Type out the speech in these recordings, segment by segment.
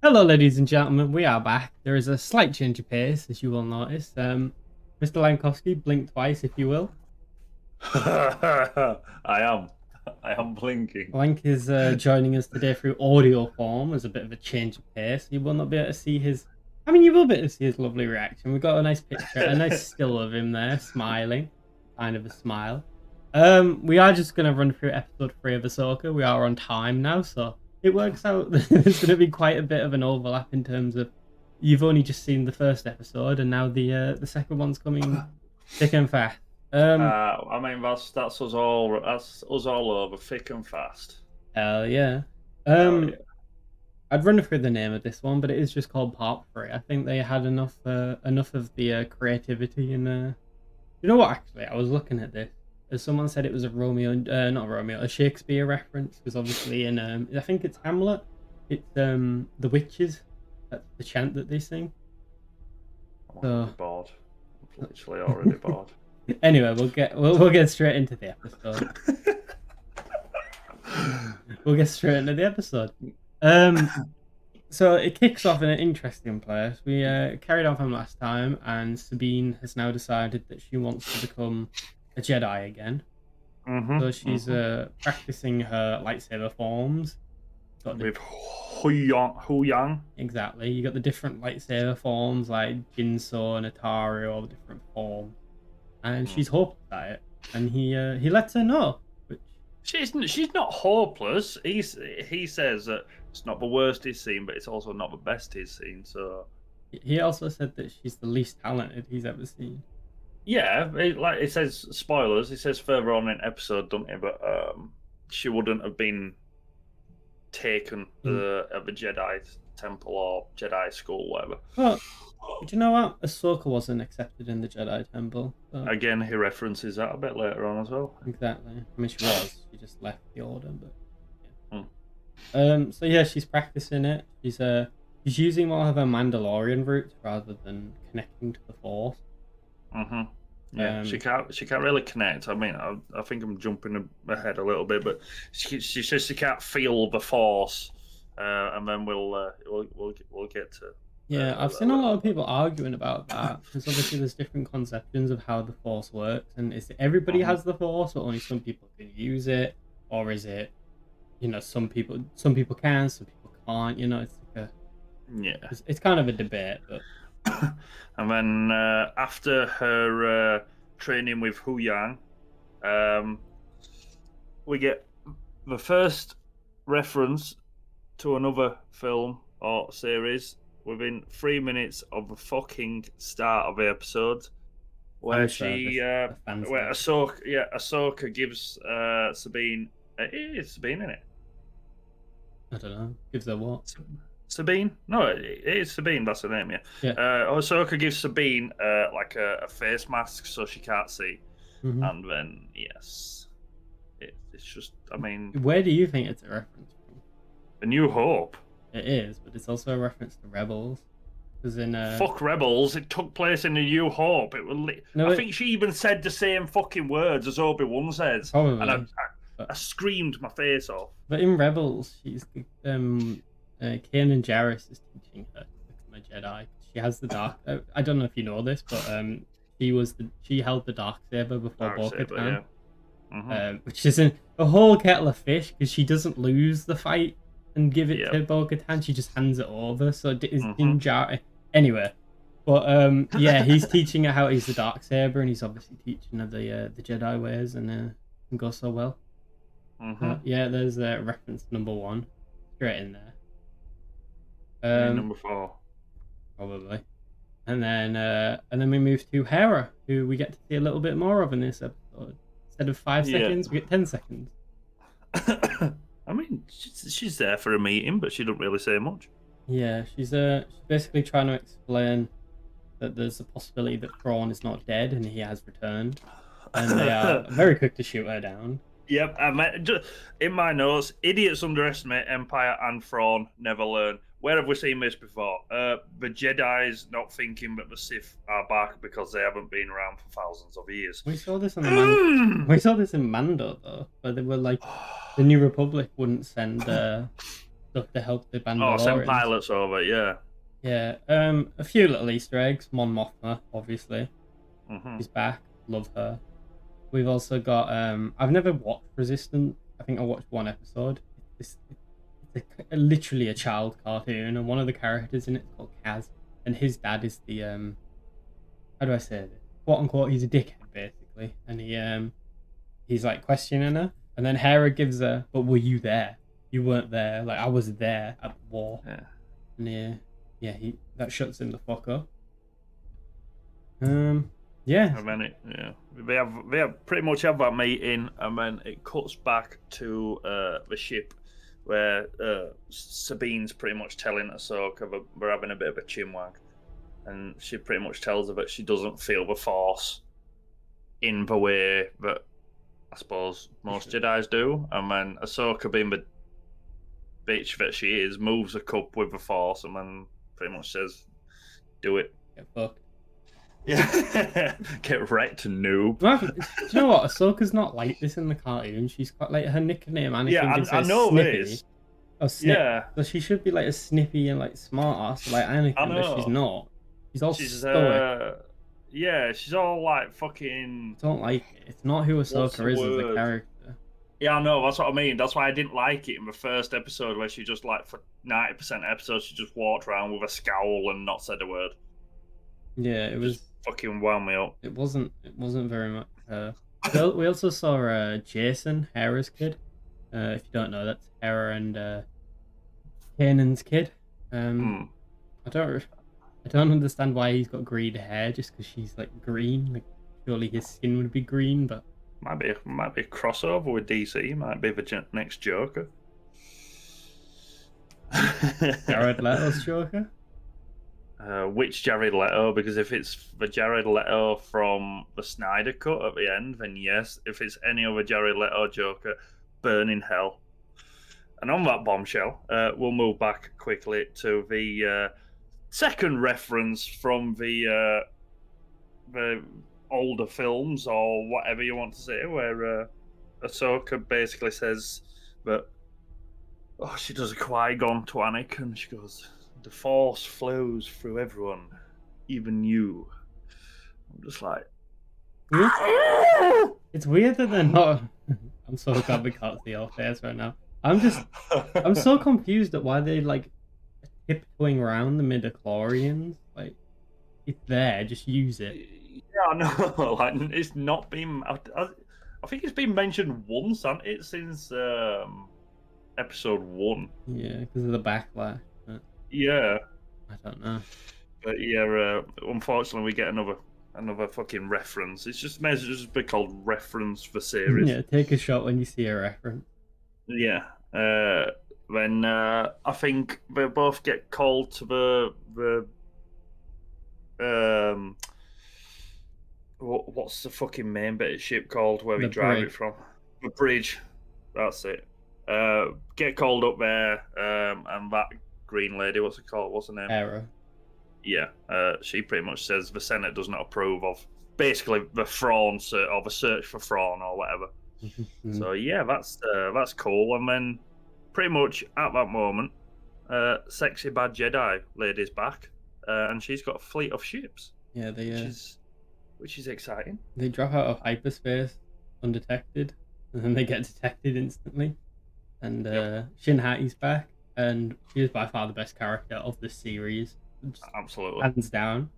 Hello, ladies and gentlemen. We are back. There is a slight change of pace, as you will notice. Mr. Lankofski, blink twice, if you will. I am. I am blinking. Lank is joining us today through audio form as a bit of a change of pace. You will not be able to see his. I mean, you will be able to see his lovely reaction. We've got a nice picture, a nice still of him there, smiling, kind of a smile. We are just gonna run through episode 3 of Ahsoka. We are on time now, so it works out. There's gonna be quite a bit of an overlap in terms of you've only just seen the first episode, and now the second one's coming thick and fast. I mean, that's us all. That's us all over, thick and fast. Hell yeah. Yeah. I'd run through the name of this one, but it is just called Part 3. I think they had enough of the creativity and you know what? Actually, I was looking at this. As someone said, it was a a Shakespeare reference. Because obviously in I think it's Hamlet. It's the witches. That's the chant that they sing. I'm already bored. I'm literally already bored. Anyway, we'll get straight into the episode. We'll get straight into the episode. So it kicks off in an interesting place. We carried on from last time, and Sabine has now decided that she wants to become a Jedi again. So she's practicing her lightsaber forms. With Hu Yang. Exactly. You got the different lightsaber forms like Jinso and Ataru, all the different forms. And she's hopeless at it. And he lets her know. She's not hopeless. He says that it's not the worst he's seen, but it's also not the best he's seen. So he also said that she's the least talented he's ever seen. Yeah, like it says spoilers. It says further on in episode, doesn't it? But she wouldn't have been taken at the Jedi temple or Jedi school, whatever. Well, do you know what? Ahsoka wasn't accepted in the Jedi temple. So... Again, he references that a bit later on as well. Exactly. I mean, she was. She just left the order, but yeah. So yeah, she's practicing it. She's using more of her Mandalorian route rather than connecting to the Force. Yeah, she can't really connect. I mean, I think I'm jumping ahead a little bit, but she says she can't feel the Force, and then we'll get to. Yeah, I've seen a lot of people arguing about that because obviously there's different conceptions of how the Force works, and is it everybody has the Force, or only some people can use it, or is it, some people can, some people can't. It's like it's kind of a debate, but. And then after her training with Hu Yang, we get the first reference to another film or series within 3 minutes of the fucking start of the episode, where Ahsoka gives Sabine. It is Sabine, isn't it? I don't know. Gives her what? Sabine? No, it is Sabine. That's her name, yeah. Ahsoka gives Sabine like a face mask so she can't see, and then it's just. I mean, where do you think it's a reference from? A New Hope. It is, but it's also a reference to Rebels. Because in fuck Rebels, it took place in a New Hope. I think she even said the same fucking words as Obi-Wan says, probably. And I screamed my face off. But in Rebels, she's Kanan Jarrus is teaching her to become a Jedi. She has the dark. I don't know if you know this, but she held the dark saber before Bo-Katan, which isn't a whole kettle of fish because she doesn't lose the fight and give it to Bo-Katan. She just hands it over. So it is Din Djarin. Anyway, but yeah, he's teaching her how to use the dark saber, and he's obviously teaching her the Jedi ways, and go so well. Yeah, there's reference number 1 straight in there. Number 4, probably, and then we move to Hera, who we get to see a little bit more of in this episode. Instead of 5 seconds, we get 10 seconds. I mean, she's there for a meeting, but she doesn't really say much. Yeah, she's basically trying to explain that there's a possibility that Thrawn is not dead and he has returned, and they are very quick to shoot her down. Yep, in my notes, idiots underestimate Empire and Thrawn never learn. Where have we seen this before? The Jedi's not thinking that the Sith are back because they haven't been around for thousands of years. We saw this in Mando though, where they were like, the New Republic wouldn't send the stuff to help the Oh, send Mandalorians. pilots over, yeah. Yeah, a few little Easter eggs. Mon Mothma, obviously. Mm-hmm. She's back. Love her. We've also got I've never watched Resistance. I think I watched one episode. It's literally a child cartoon, and one of the characters in it's called Kaz, and his dad is the how do I say this? Quote unquote, he's a dickhead basically, and he's like questioning her, and then Hera gives her, but were you there? You weren't there. Like I was there at the war. Yeah. And that shuts him the fuck up. Yeah. And then they have pretty much have that meeting, and then it cuts back to the ship where Sabine's pretty much telling Ahsoka that we're having a bit of a chinwag, and she pretty much tells her that she doesn't feel the Force in the way that I suppose most Jedi's do, and then Ahsoka, being the bitch that she is, moves a cup with the Force, and then pretty much says, "Do it." Get fucked. Yeah, get wrecked, noob. Do you know what? Ahsoka's not like this in the cartoon. She's got like her nickname. Anakin gives her I know Snippy. this. Oh, Snip. Yeah. So she should be like a snippy and like smart ass like Anakin, but she's not. She's all stoic. Yeah, she's all like fucking. I don't like it. It's not who Ahsoka is as a character. Yeah, I know. That's what I mean. That's why I didn't like it in the first episode, where she just like for 90% of episodes she just walked around with a scowl and not said a word. Yeah, it was fucking wound me up. It wasn't very much. We also saw Jason, Hera's kid. If you don't know, that's Hera and Kanan's kid. I don't understand why he's got green hair just because she's like green. Like surely his skin would be green, but might be a crossover with DC. Might be the next Joker. Jared Leto's Joker. Which Jared Leto? Because if it's the Jared Leto from the Snyder Cut at the end, then yes. If it's any other Jared Leto Joker, burn in hell. And on that bombshell, we'll move back quickly to the second reference from the older films, or whatever you want to say, where Ahsoka basically says that she does a Qui-Gon to Anakin. She goes, "The Force flows through everyone, even you." I'm just like, it's weird that they're not. I'm so glad we can't see our face right now. I'm so confused at why they like tiptoeing around the midichlorians. Like, it's there, just use it. Yeah, I know. Like, it's not been. I think it's been mentioned once, hasn't it, since episode 1? Yeah, because of the backlash. But yeah, I don't know. But yeah, unfortunately, we get another fucking reference. It's just be called reference for series. Yeah, take a shot when you see a reference. Yeah. Then I think they both get called to the what's the fucking main bit of ship called where we drive it from? The bridge. That's it. Get called up there, and that green lady, what's it called? What's her name? Hera. Yeah, she pretty much says the Senate does not approve of basically the thrawn or the search for thrawn or whatever. So yeah, that's cool. And then pretty much at that moment, sexy bad Jedi lady's back, and she's got a fleet of ships. Yeah, which is exciting. They drop out of hyperspace undetected, and then they get detected instantly. And Shin Hati's back, and she is by far the best character of the series. Absolutely, hands down.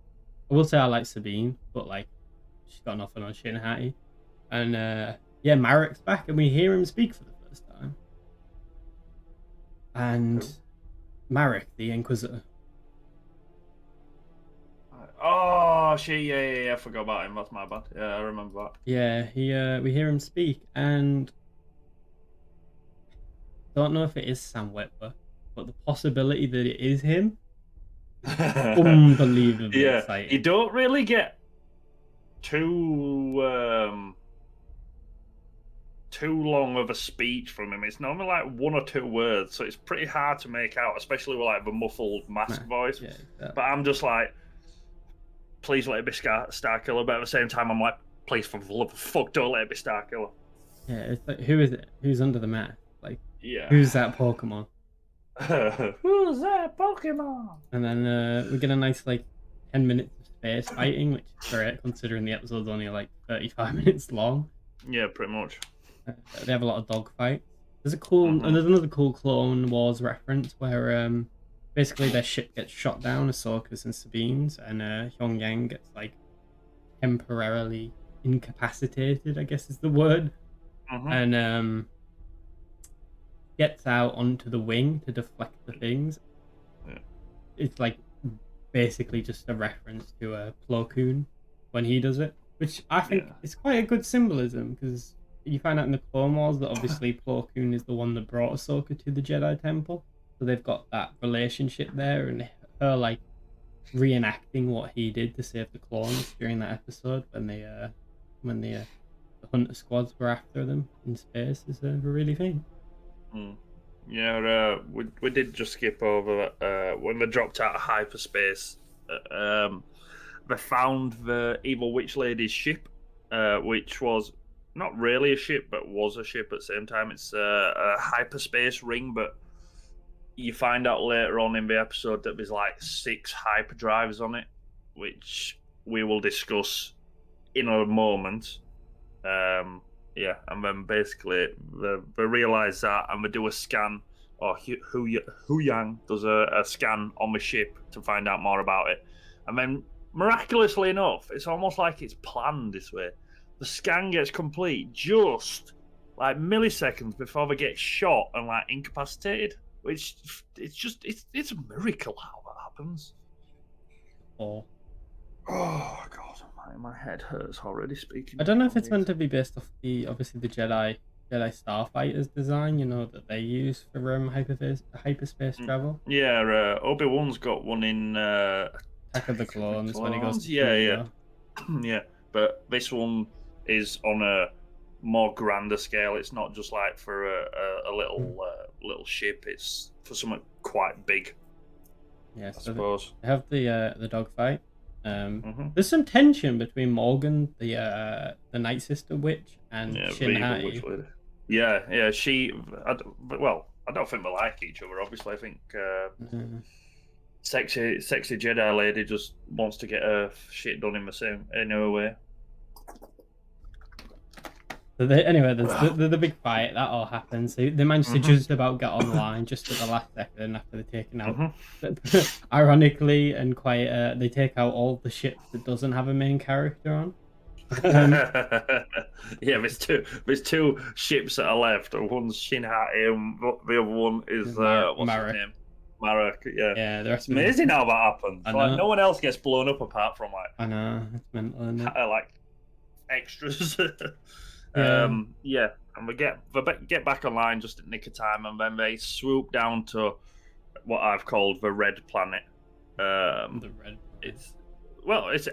I will say I like Sabine, but like she's got nothing on Shin Hati. And yeah, Marek's back, and we hear him speak for the first time. And Marek, the Inquisitor. Oh, I forgot about him. That's my bad. Yeah, I remember that. Yeah, we hear him speak, and don't know if it is Sam Witwer, but the possibility that it is him, unbelievably exciting. You don't really get too long of a speech from him. It's normally like 1 or 2 words, so it's pretty hard to make out, especially with like the muffled mask voice. Yeah, exactly. But I'm just like, please let it be Starkiller. But at the same time, I'm like, please, for the love of fuck, don't let it be Starkiller. Yeah, it's like, who is it? Who's under the mask? Like, yeah, who's that Pokemon? Who's that Pokemon? And then we get a nice like 10 minutes of space fighting, which is great considering the episode's only like 35 minutes long. Yeah, pretty much. They have a lot of dogfights. There's a cool and there's another cool Clone Wars reference where basically their ship gets shot down, Ahsoka's and Sabine's, and Pyongyang gets like temporarily incapacitated, I guess is the word, and gets out onto the wing to deflect the things. Yeah. It's like basically just a reference to Plo Koon when he does it, which I think is quite a good symbolism, because you find out in the Clone Wars that obviously Plo Koon is the one that brought Ahsoka to the Jedi Temple, so they've got that relationship there, and her like reenacting what he did to save the clones during that episode when the Hunter squads were after them in space is really fun. Yeah, we did just skip over when they dropped out of hyperspace. They found the evil witch lady's ship, which was not really a ship, but was a ship at the same time. It's a hyperspace ring, but you find out later on in the episode that there's like 6 hyperdrives on it, which we will discuss in a moment. Yeah, and then basically they realise that, and they do a scan, or Hu Yang does a scan on the ship to find out more about it. And then, miraculously enough, it's almost like it's planned this way. The scan gets complete just like milliseconds before they get shot and like incapacitated, which it's a miracle how that happens. Oh God. My head hurts already speaking. I don't know if it's meant to be based off the Jedi Starfighter's design, you know, that they use for hyperspace travel. Yeah, Obi-Wan's got one in Attack of the Clones when he goes to yeah. But this one is on a more grander scale. It's not just like for a little ship. It's for something quite big. Yes, I suppose. They have the dogfight. There's some tension between Morgan, the Night Sister witch, and Shin Hati. Yeah. I don't think they like each other. Obviously, I think sexy Jedi lady just wants to get her shit done in her way. So anyway, there's the big fight that all happens. They managed to just about get online just at the last second after they're taken out. Ironically, and quite, they take out all the ships that doesn't have a main character on. Yeah, there's two ships that are left. One's Shin Hati, and the other one is what's his name? Marek. Yeah. It's amazing how that happens. Like, no one else gets blown up apart from like. I know, it's mental, isn't it? Like extras. And we get back online just at nick of time, and then they swoop down to what I've called the Red Planet. The Red. It's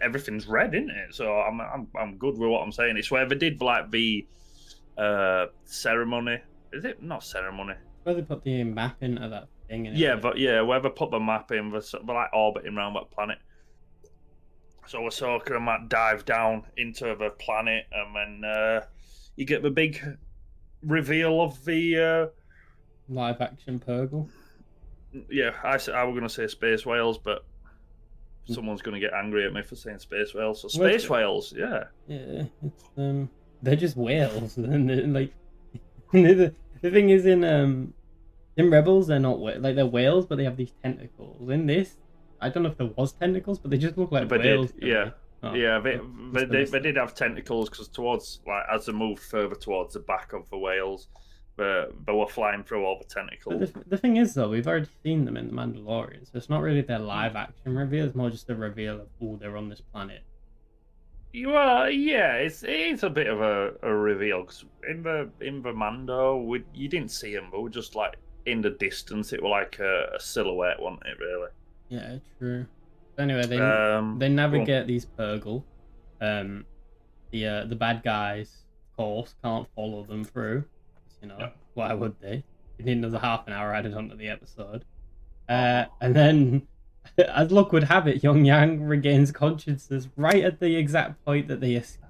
everything's red, isn't it? So I'm good with what I'm saying. It's where they did like the ceremony. Is it not ceremony? Where they put the map into that thing. Where they put the map in, they're like orbiting around that planet. So Ahsoka and Matt dive down into the planet, and then you get the big reveal of the live action Purrgil. Yeah, I was going to say space whales, but someone's going to get angry at me for saying space whales. So space whales, yeah. Yeah, it's they're just whales, and like the thing is in Rebels they're not they're whales, but they have these tentacles. In this, I don't know if there was tentacles, but they just look like whales. They did have tentacles because towards as they moved further towards the back of the whales, they were flying through all the tentacles. But the thing is, though, we've already seen them in the Mandalorian, so it's not really their live action reveal. It's more just a reveal of they're on this planet. Well, yeah, it's a bit of a reveal because in the Mando, you didn't see them, but we're just like in the distance. It was like a silhouette, wasn't it? Really. Yeah, true. Anyway, they navigate these Purrgil. The bad guys, of course, can't follow them through. You know, why would they? They need another half an hour added onto the episode. And then, as luck would have it, Pyongyang regains consciousness right at the exact point that they escape.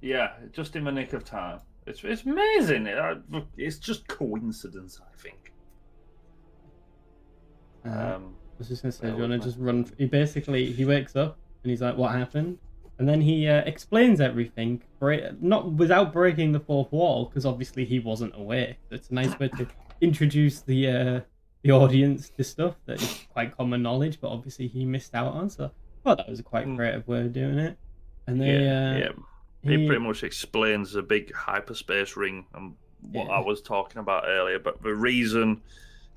Yeah, just in the nick of time. It's amazing. It's just coincidence, I think. I was just gonna say, do you bear want to with me. just run? He wakes up and he's like, "What happened?" And then he explains everything, not without breaking the fourth wall, because obviously he wasn't aware. So it's a nice way to introduce the audience to stuff that is quite common knowledge, but obviously he missed out on. So I thought that was a quite creative way of doing it. And they, He pretty much explains the big hyperspace ring and what I was talking about earlier. But the reason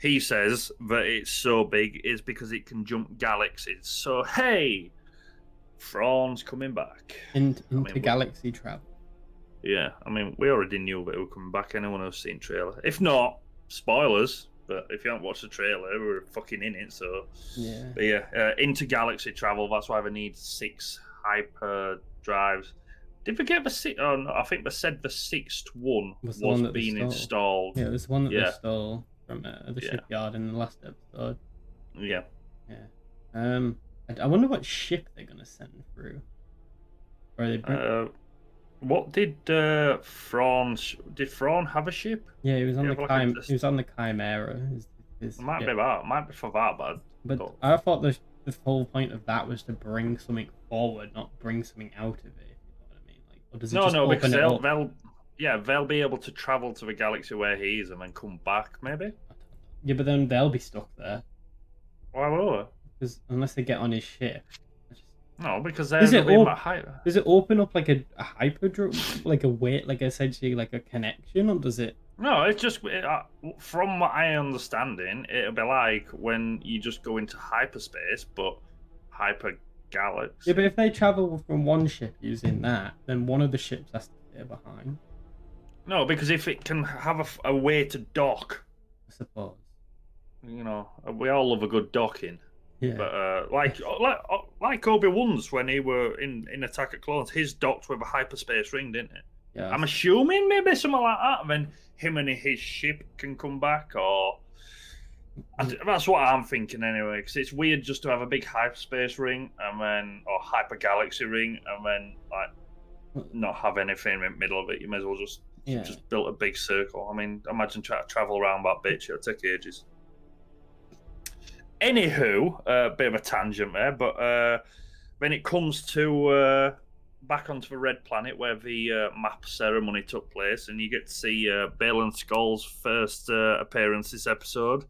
he says that it's so big is because it can jump galaxies. So hey, Thrawn's coming back into galaxy travel. Yeah, I mean, we already knew that it was coming back. Anyone who's seen trailer, if not, spoilers. But if you haven't watched the trailer, we're fucking in it. So yeah, but yeah, intergalaxy travel. That's why they need 6 hyper drives. Did we get the 6th? Oh no, I think they said the 6th one was being installed. Yeah, it was the one that they stole from the shipyard in the last episode. Yeah. I wonder what ship they're gonna send through. Or they bring... What did Thrawn? Did Thrawn have a ship? Yeah, he was on he was on the Chimera. It might be that. It might be for that, but I thought the whole point of that was to bring something forward, not bring something out of it. Or does it because they'll be able to travel to the galaxy where he is and then come back, maybe. Yeah, but then they'll be stuck there. Why will they? Because unless they get on his ship. No, because does it open up like a hyperdrive, like a way, like essentially like a connection, or does it? No, it's just from what I understanding, it'll be like when you just go into hyperspace, but hyper. Galaxy. Yeah, but if they travel from one ship using that, then one of the ships has to stay behind. No, because if it can have a way to dock, I suppose. You know, we all love a good docking. Yeah. But like Obi-Wan's when he were in Attack of Clones, his docked with a hyperspace ring, didn't it? Yeah. I'm assuming maybe something like that. And then him and his ship can come back, or. That's what I'm thinking anyway, because it's weird just to have a big hyperspace ring and then, or hyper galaxy ring, and then like not have anything in the middle of it. You may as well just build a big circle. I mean, imagine trying to travel around that bitch. It'll take ages. Anywho, a bit of a tangent there, but when it comes to back onto the Red Planet where the map ceremony took place, and you get to see Baylan Skoll's first appearance this episode.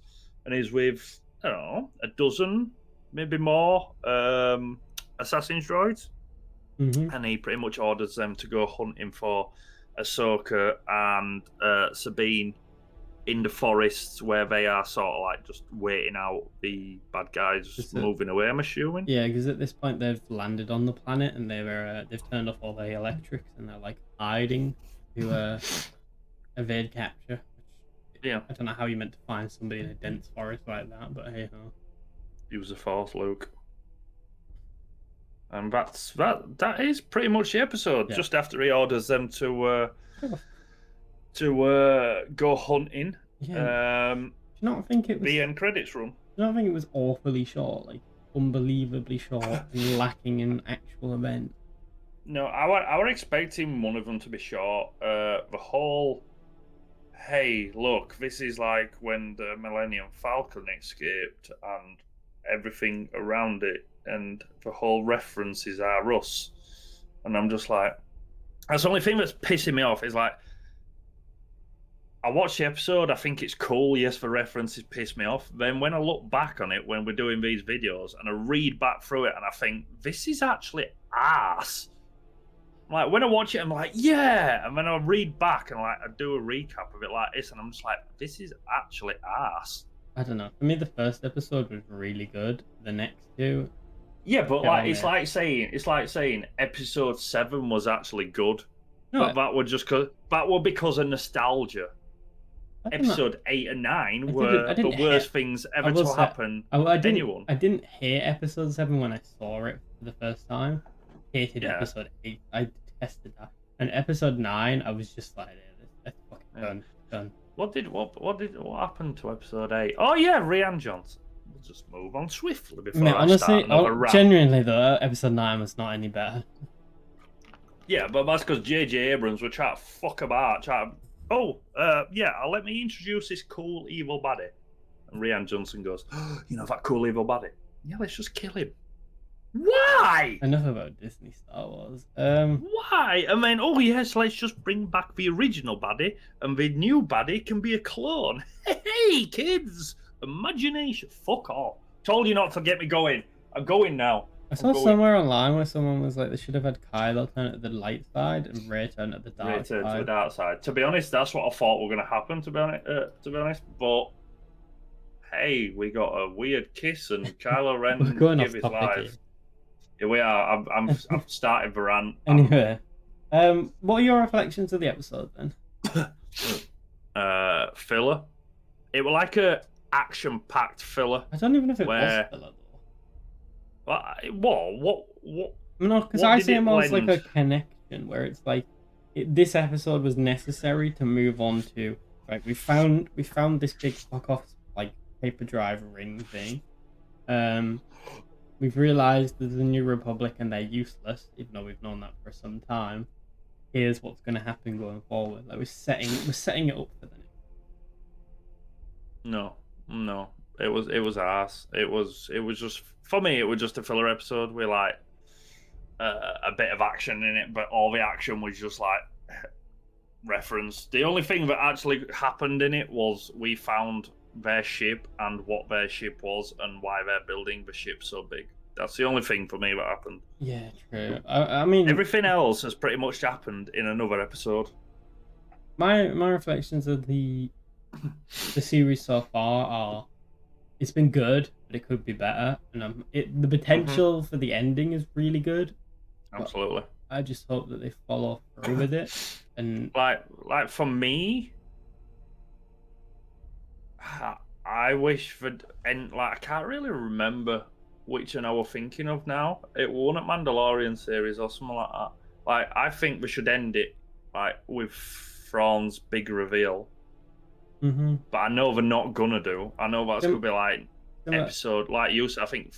And he's with, I don't know, a dozen, maybe more, assassin's droids. Mm-hmm. And he pretty much orders them to go hunting for Ahsoka and Sabine in the forests where they are sort of like just waiting out the bad guys moving away, I'm assuming. Yeah, because at this point they've landed on the planet and they've turned off all the electrics and they're like hiding to evade capture. Yeah. I don't know how you meant to find somebody in a dense forest like that, but hey ho. Use the Force, Luke. And that is pretty much the episode. Yeah. Just after he orders them to go hunting. Yeah. Do you not think it was the end credits run? Do you not think it was awfully short, like unbelievably short and lacking in actual event? No, I were expecting one of them to be short. The whole hey, look, this is like when the Millennium Falcon escaped and everything around it, and the whole references are us. And I'm just like, that's the only thing that's pissing me off is like, I watched the episode, I think it's cool, yes, the references piss me off. Then when I look back on it, when we're doing these videos, and I read back through it, and I think, this is actually ass. Like, when I watch it, I'm like, yeah! And then I read back and like I do a recap of it like this, and I'm just like, this is actually ass. I don't know. For me, the first episode was really good. The next two... Yeah, but like it's like saying episode 7 was actually good. No, but that was because of nostalgia. Episode 8 and 9 were the worst things ever to happen to anyone. I didn't hate episode 7 when I saw it for the first time. Hated episode 8. I detested that. And episode 9, I was just like, that's fucking done. What happened to episode 8? Oh yeah, Rian Johnson. We'll just move on swiftly before honestly, genuinely though, episode 9 was not any better. Yeah, but that's because J.J. Abrams were trying to fuck about, let me introduce this cool evil baddie. And Rian Johnson goes, you know that cool evil baddie? Yeah, let's just kill him. Why? Enough about Disney Star Wars. Why? I mean, oh yes, let's just bring back the original baddie, and the new baddie can be a clone. Hey, kids! Imagination. Fuck off. Told you not to get me going. I'm going now. I saw somewhere online where someone was like, they should have had Kylo turn to the light side and Rey turn to the dark side. To the dark side. To be honest, that's what I thought were going to happen. To be honest, but hey, we got a weird kiss and Kylo Ren give his life. Here we are. I've started the rant. Anyway, what are your reflections of the episode then? Filler. It was like a action-packed filler. I don't even know if it was filler though. What? No, because I see it more as like a connection where it's like this episode was necessary to move on to. Right, we found this big fuck off like paper drive ring thing. We've realised there's a New Republic and they're useless, even though we've known that for some time. Here's what's going to happen going forward. Like we're setting it up for the next. No, it was arse. It was just, for me, it was just a filler episode with like a bit of action in it, but all the action was just like referenced. The only thing that actually happened in it was we found their ship and what their ship was and why they're building the ship so big. That's the only thing for me that happened. Yeah, true. I mean, everything else has pretty much happened in another episode. My reflections of the series so far are, it's been good, but it could be better, and the potential for the ending is really good. Absolutely. I just hope that they follow through with it, and like for me, I wish that, and like I can't really remember which one I was thinking of now. It was one at Mandalorian series or something like that. Like I think we should end it like with Thrawn's big reveal. Mm-hmm. But I know they're not gonna do. I know that's gonna be like episode, like you said. I think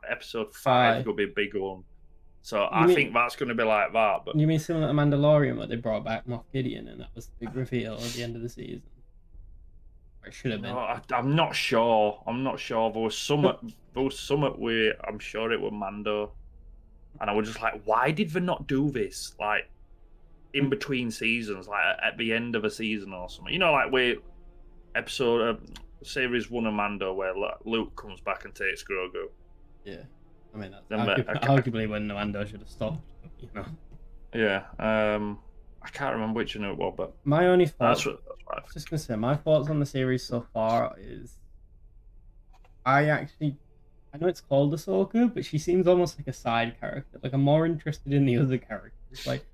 episode 5 could be a big one. So I think that's gonna be like that. But you mean similar to Mandalorian, where they brought back Moff Gideon and that was the big reveal at the end of the season? Or it should have been. No, I'm not sure. There was somewhat where I'm sure it was Mando, and I was just like, why did they not do this like in between seasons, like at the end of a season or something? You know, like where series 1 of Mando where Luke comes back and takes Grogu. Yeah, I mean that's arguably when Mando should have stopped. You know. Yeah. I can't remember which one it was, but my only thoughts. That's right. I was just gonna say my thoughts on the series so far is, I know it's called Ahsoka, but she seems almost like a side character. Like I'm more interested in the other characters. Like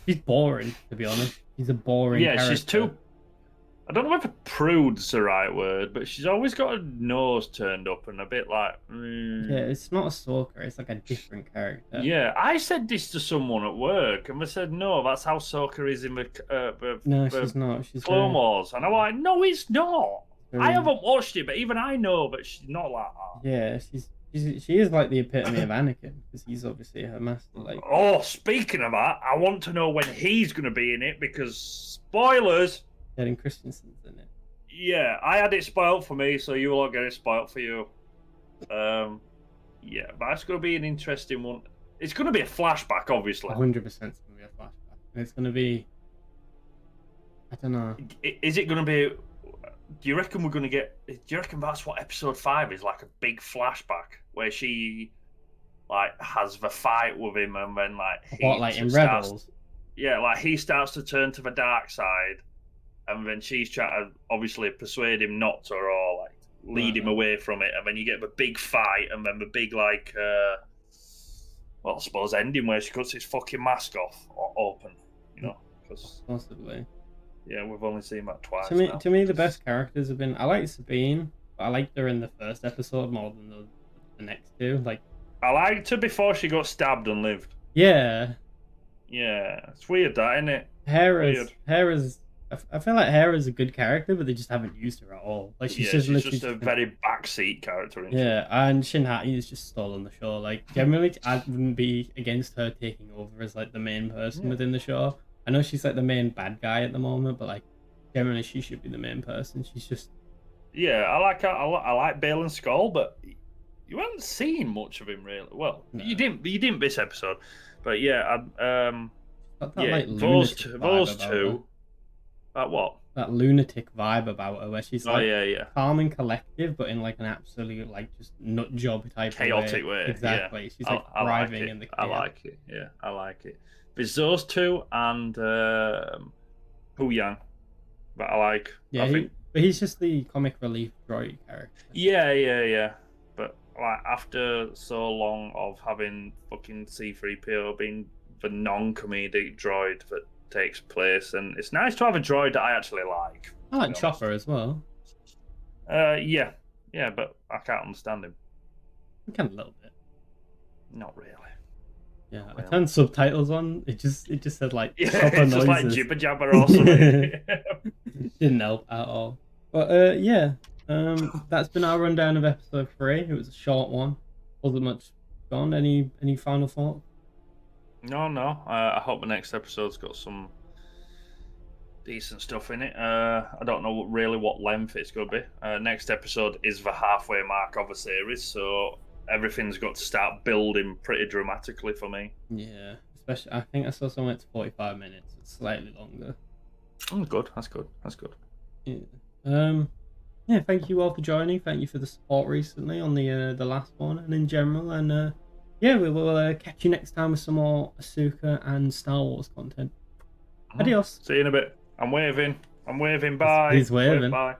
she's boring, to be honest. She's a boring. Yeah, character. She's too. I don't know if prude's the right word, but she's always got her nose turned up and a bit like. Yeah, it's not Ahsoka. It's like a different character. Yeah, I said this to someone at work, and they said, "No, that's how Ahsoka is in the no, she's not. She's Clone Wars." And I'm like, "No, it's not. I haven't watched it, but even I know that she's not like that." Yeah, she is like the epitome of Anakin, because he's obviously her master. Like, oh, speaking of that, I want to know when he's going to be in it, because spoilers. Hayden Christensen's in it. Yeah, I had it spoiled for me, so you will all get it spoiled for you. Yeah, but it's going to be an interesting one. It's going to be a flashback, obviously. 100% it's going to be a flashback. And it's going to be, I don't know. Is it going to be? Do you reckon we're going to get? Do you reckon that's what episode 5 is, like a big flashback where she like has the fight with him, and then like in Rebels? Yeah, like he starts to turn to the dark side. And then she's trying to obviously persuade him not to, or like lead him away from it. And then you get the big fight, and then the big like, well, I suppose ending where she cuts his fucking mask off or open, you know? Cause, possibly. Yeah, we've only seen that twice. To me, the best characters have been. I like Sabine, but I liked her in the first episode more than the next two. Like, I liked her before she got stabbed and lived. Yeah. Yeah, it's weird that, isn't it? Hera's. I feel like Hera's a good character, but they just haven't used her at all. Like she's just a very backseat character. Yeah, and Shin Hati is just stolen the show. Like generally, I wouldn't be against her taking over as like the main person within the show. I know she's like the main bad guy at the moment, but like generally she should be the main person. She's just Yeah, I like Bale and Skull, but you haven't seen much of him really. Well, No. you didn't this episode, but yeah, Got that, yeah, like, those lunatic vibe those about two. What? That lunatic vibe about her, where she's Oh like yeah. calm and collective, but in like an absolute like just nut job type Chaotic of way. Exactly. Yeah. She's like I like thriving it. in the I chaos. like it. Yeah, I like it. There's those two and Hu Yang that I like. Yeah, I think. but he's just the comic relief droid character. Yeah. But like after so long of having fucking C-3PO being the non-comedic droid that takes place, and it's nice to have a droid that I actually like. I like Chopper as well. Yeah, but I can't understand him. I can a little bit. Not really. Yeah, Not I really. turned subtitles on. It just said like Chopper it's just noises. like jibber jabber or something. Didn't help at all. But yeah, that's been our rundown of episode 3. It was a short one. Wasn't much gone. Any final thoughts? No. I hope the next episode's got some decent stuff in it. I don't know really what length it's going to be. Next episode is the halfway mark of a series, so everything's got to start building pretty dramatically for me. Yeah, especially I think I saw somewhere it's 45 minutes. It's slightly longer. Good. That's good. Yeah. Yeah. Thank you all for joining. Thank you for the support recently on the last one and in general. And yeah, we will catch you next time with some more Ahsoka and Star Wars content. Adios. See you in a bit. I'm waving. Bye. He's waving. Bye.